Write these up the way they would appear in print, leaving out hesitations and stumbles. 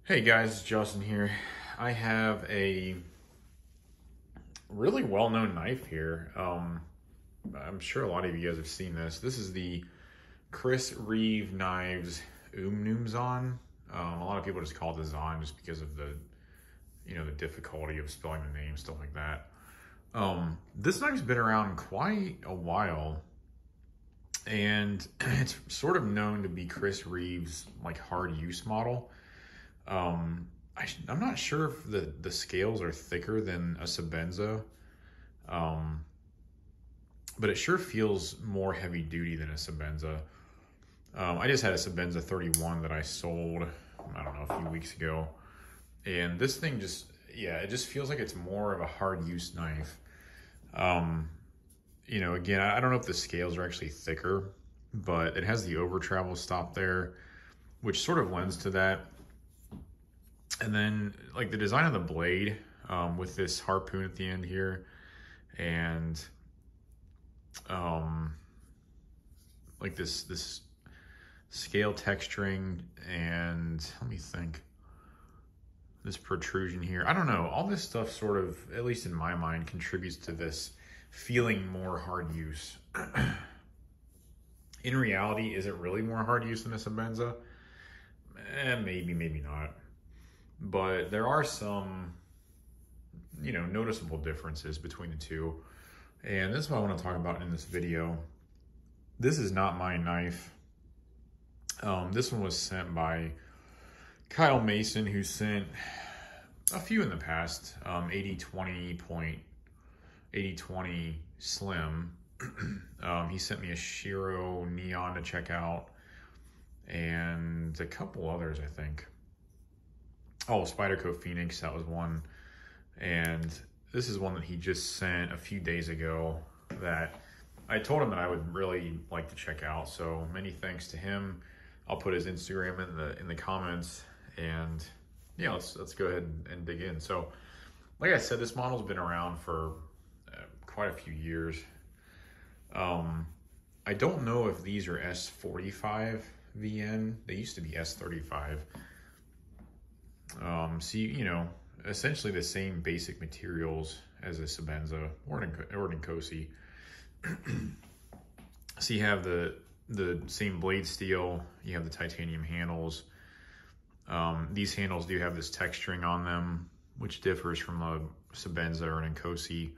Hey guys, it's Justin here. I have a really well-known knife here. I'm sure a lot of you guys have seen this. This is the Reeve Knives Umnumzaan. A lot of people just call it the Zaan just because of the difficulty of spelling the name, stuff like that. This knife's been around quite a while, and it's sort of known to be Chris Reeve's like hard use model. I'm not sure if the scales are thicker than a Sebenza, but it sure feels more heavy duty than a Sebenza. I just had a Sebenza 31 that I sold, I don't know, a few weeks ago. And this thing it just feels like it's more of a hard use knife. Again, I don't know if the scales are actually thicker, but it has the over travel stop there, which sort of lends to that. And then like the design of the blade with this harpoon at the end here, and like this scale texturing, and let me think, this protrusion here. I don't know, all this stuff sort of, at least in my mind, contributes to this feeling more hard use. In reality, is it really more hard use than a Sebenza? Maybe, maybe not. But there are some, noticeable differences between the two. And this is what I want to talk about in this video. This is not my knife. This one was sent by Kyle Mason, who sent a few in the past. 8020 Slim. He sent me a Shiro Neon to check out, and a couple others, I think. Oh, Spyderco Phoenix, that was one. And this is one that he just sent a few days ago that I told him that I would really like to check out. So many thanks to him. I'll put his Instagram in the comments, and yeah, let's go ahead and dig in. So like I said, this model's been around for quite a few years. I don't know if these are S45 VN. They used to be S35. Essentially the same basic materials as a Sebenza or an Nkosi. So you have the same blade steel, you have the titanium handles. These handles do have this texturing on them, which differs from a Sebenza or an Nkosi.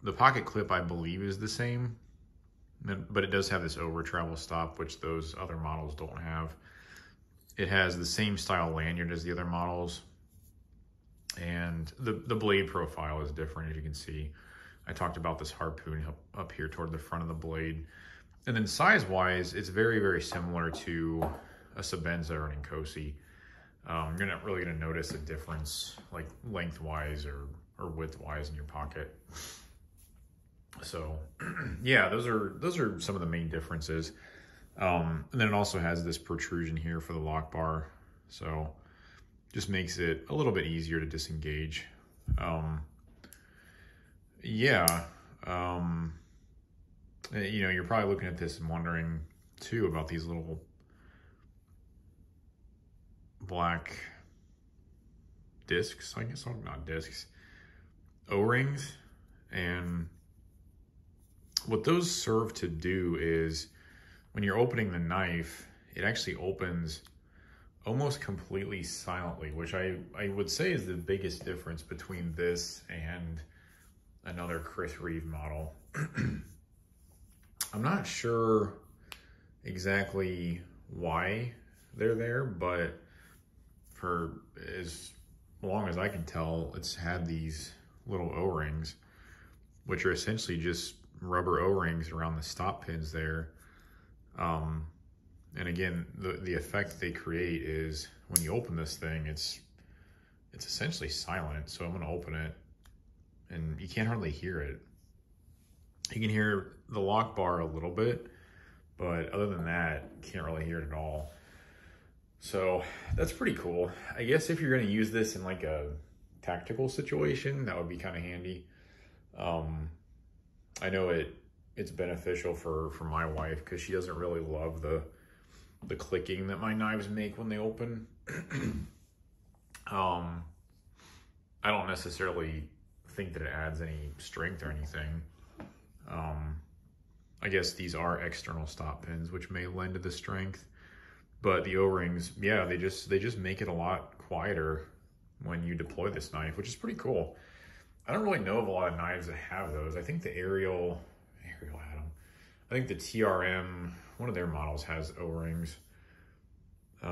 The pocket clip, I believe, is the same, but it does have this over travel stop, which those other models don't have. It has the same style lanyard as the other models, and the blade profile is different, as you can see. I talked about this harpoon up here toward the front of the blade. And then size-wise, it's very, very similar to a Sebenza or an Nkosi. You're not really going to notice a difference, like lengthwise or widthwise in your pocket. So, yeah, those are some of the main differences. And then it also has this protrusion here for the lock bar, so just makes it a little bit easier to disengage. You're probably looking at this and wondering too about these little black discs, I guess, not discs, O-rings. And what those serve to do is, when you're opening the knife, it actually opens almost completely silently, which I would say is the biggest difference between this and another Chris Reeve model. I'm not sure exactly why they're there, but for as long as I can tell, it's had these little O-rings, which are essentially just rubber O-rings around the stop pins there. And again, the effect they create is when you open this thing, it's essentially silent. So I'm going to open it, and you can't hardly hear it. You can hear the lock bar a little bit, but other than that, you can't really hear it at all. So that's pretty cool. I guess if you're going to use this in like a tactical situation, that would be kind of handy. I know it's beneficial for my wife, because she doesn't really love the the clicking that my knives make when they open. I don't necessarily think that it adds any strength or anything. I guess these are external stop pins, which may lend to the strength. But the O-rings, yeah, they just make it a lot quieter when you deploy this knife, which is pretty cool. I don't really know of a lot of knives that have those. I think the Ariel had them. I think the TRM, one of their models has O-rings. But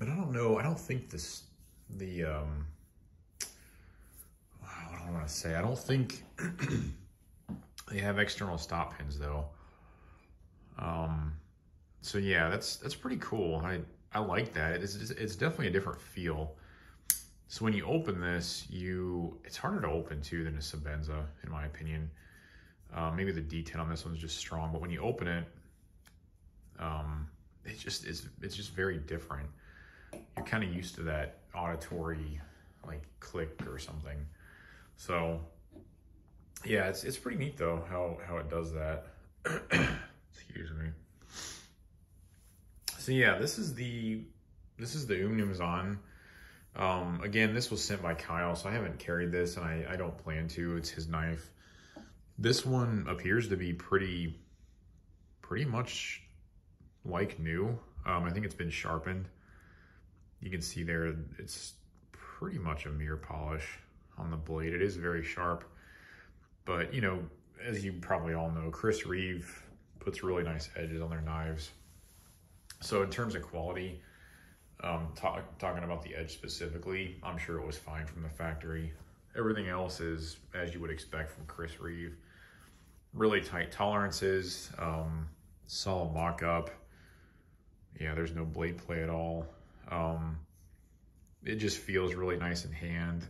I don't know. I don't think what do I want to say? I don't think they have external stop pins though. So yeah, that's pretty cool. I like that. It's definitely a different feel. So when you open this, it's harder to open too than a Sebenza, in my opinion. Maybe the detent on this one's just strong, but when you open it, it's just very different. You're kind of used to that auditory like click or something. So yeah, it's pretty neat though how it does that. Excuse me. So yeah, this is the Umnumzaan. Again, this was sent by Kyle, so I haven't carried this, and I don't plan to. It's his knife. This one appears to be pretty much like new. I think it's been sharpened. You can see there, it's pretty much a mirror polish on the blade. It is very sharp, but you know, as you probably all know, Reeve puts really nice edges on their knives. So in terms of quality, talking about the edge specifically, I'm sure it was fine from the factory. Everything else is as you would expect from Reeve. Really tight tolerances, solid mock-up. Yeah, there's no blade play at all. It just feels really nice in hand.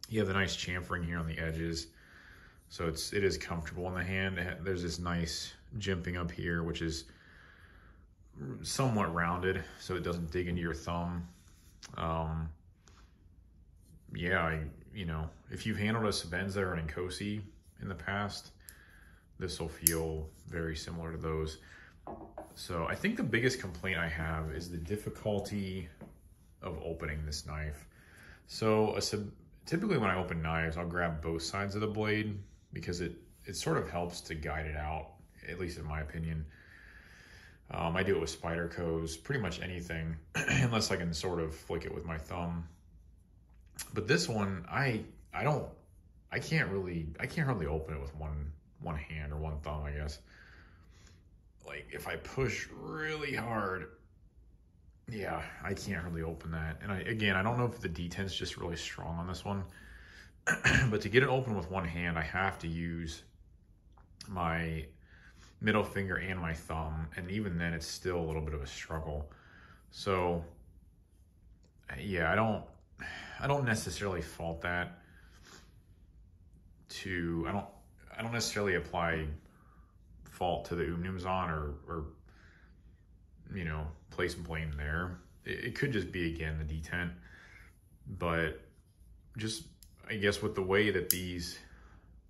You have the nice chamfering here on the edges, so it is comfortable in the hand. There's this nice jimping up here, which is somewhat rounded, so it doesn't dig into your thumb. Yeah, you know, if you've handled a Sebenza or an Inkosi in the past, this will feel very similar to those. So I think the biggest complaint I have is the difficulty of opening this knife. So typically when I open knives, I'll grab both sides of the blade because it sort of helps to guide it out, at least in my opinion. I do it with Spydercos, pretty much anything, unless I can sort of flick it with my thumb. But this one, I can't really open it with one hand or one thumb, I guess. Like if I push really hard, yeah, I can't really open that. And I don't know if the detent's just really strong on this one, but to get it open with one hand, I have to use my middle finger and my thumb, and even then it's still a little bit of a struggle. So yeah, I don't necessarily fault that I don't necessarily apply fault to the Umnumzaan or you know, place blame there. It could just be, again, the detent, but just, I guess, with the way that these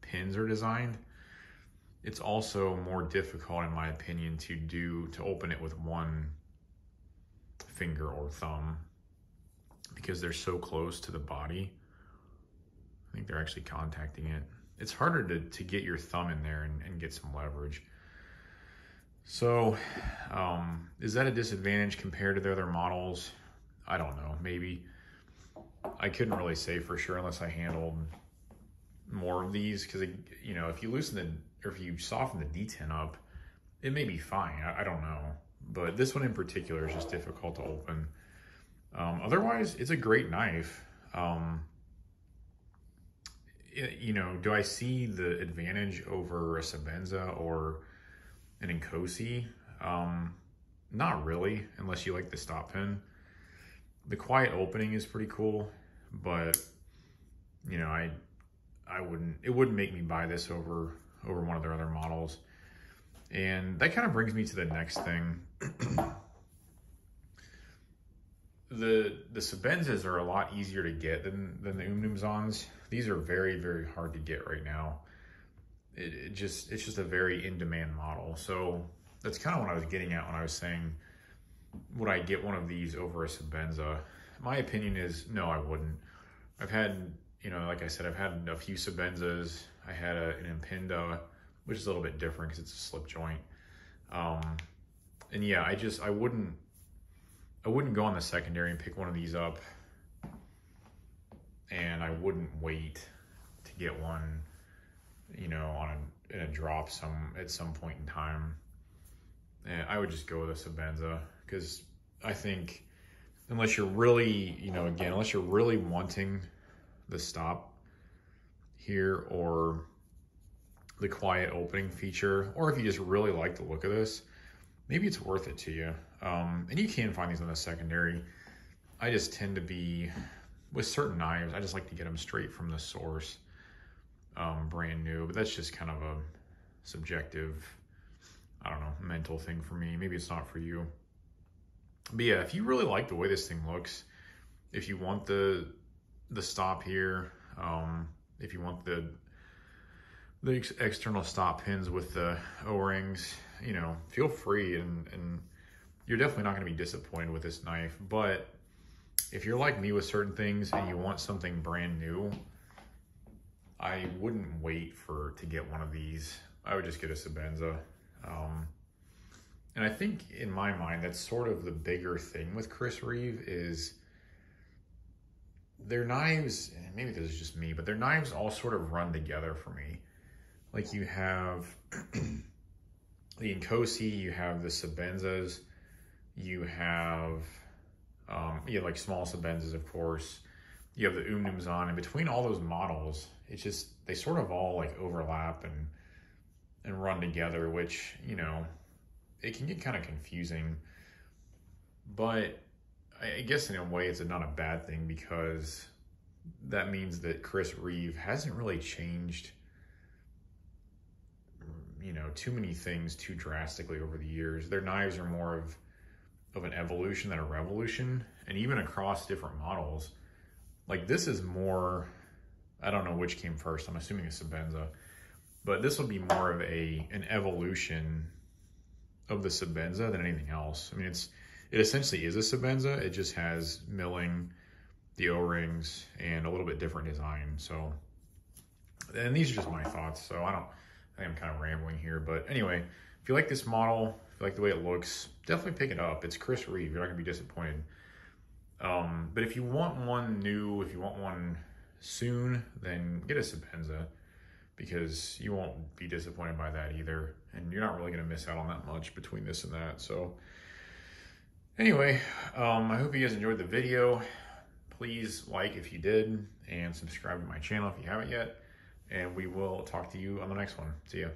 pins are designed, it's also more difficult, in my opinion, to open it with one finger or thumb because they're so close to the body. I think they're actually contacting it. It's harder to get your thumb in there and get some leverage. So is that a disadvantage compared to the other models? I don't know, maybe. I couldn't really say for sure unless I handled more of these, because you know, if you soften the detent up, it may be fine. I don't know, but this one in particular is just difficult to open. Otherwise, it's a great knife. You know, do I see the advantage over a Sebenza or an Inkosi? Not really, unless you like the stop pin. The quiet opening is pretty cool, but you know, it wouldn't make me buy this over one of their other models. And that kind of brings me to the next thing. The Sebenzas are a lot easier to get than the Umnumzaans. These are very, very hard to get right now. It's just a very in-demand model. So that's kind of what I was getting at when I was saying, would I get one of these over a Sebenza? My opinion is no, I wouldn't. I've had, you know, like I said, I've had a few Sebenzas. I had an Impinda, which is a little bit different because it's a slip joint. And yeah, I wouldn't go on the secondary and pick one of these up, and I wouldn't wait to get one, you know, in a drop at some point in time. And I would just go with a Sebenza, because I think unless you're really, you know, again, unless you're really wanting the stop here or the quiet opening feature, or if you just really like the look of this, maybe it's worth it to you. And you can find these on the secondary. I just tend to be, with certain knives, I just like to get them straight from the source, brand new. But that's just kind of a subjective, I don't know, mental thing for me. Maybe it's not for you. But yeah, if you really like the way this thing looks, if you want the stop here, if you want the external stop pins with the O-rings, you know, feel free, and you're definitely not going to be disappointed with this knife. But if you're like me with certain things and you want something brand new, I wouldn't wait to get one of these. I would just get a Sebenza. And I think in my mind, that's sort of the bigger thing with Chris Reeve is their knives, and maybe this is just me, but their knives all sort of run together for me. Like you have the Inkosi, you have the Sebenzas, you have like small Sebenzas, of course. You have the Umnumzaan, and between all those models, it's just, they sort of all like overlap and run together, which, you know, it can get kind of confusing. But I guess in a way it's not a bad thing, because that means that Chris Reeve hasn't really changed, you know, too many things too drastically over the years. Their knives are more of an evolution than a revolution, and even across different models. Like this is more, I don't know which came first, I'm assuming a Sebenza, but this will be more of an evolution of the Sebenza than anything else. I mean, it essentially is a Sebenza, it just has milling, the O-rings, and a little bit different design. So, and these are just my thoughts, so I think I'm kind of rambling here, but anyway, if you like this model, if you like the way it looks, definitely pick it up. It's Chris Reeve, you're not gonna be disappointed. But if you want one new, if you want one soon, then get a Sebenza, because you won't be disappointed by that either, and you're not really gonna miss out on that much between this and that. So anyway, I hope you guys enjoyed the video. Please like if you did, and subscribe to my channel if you haven't yet, and we will talk to you on the next one. See ya.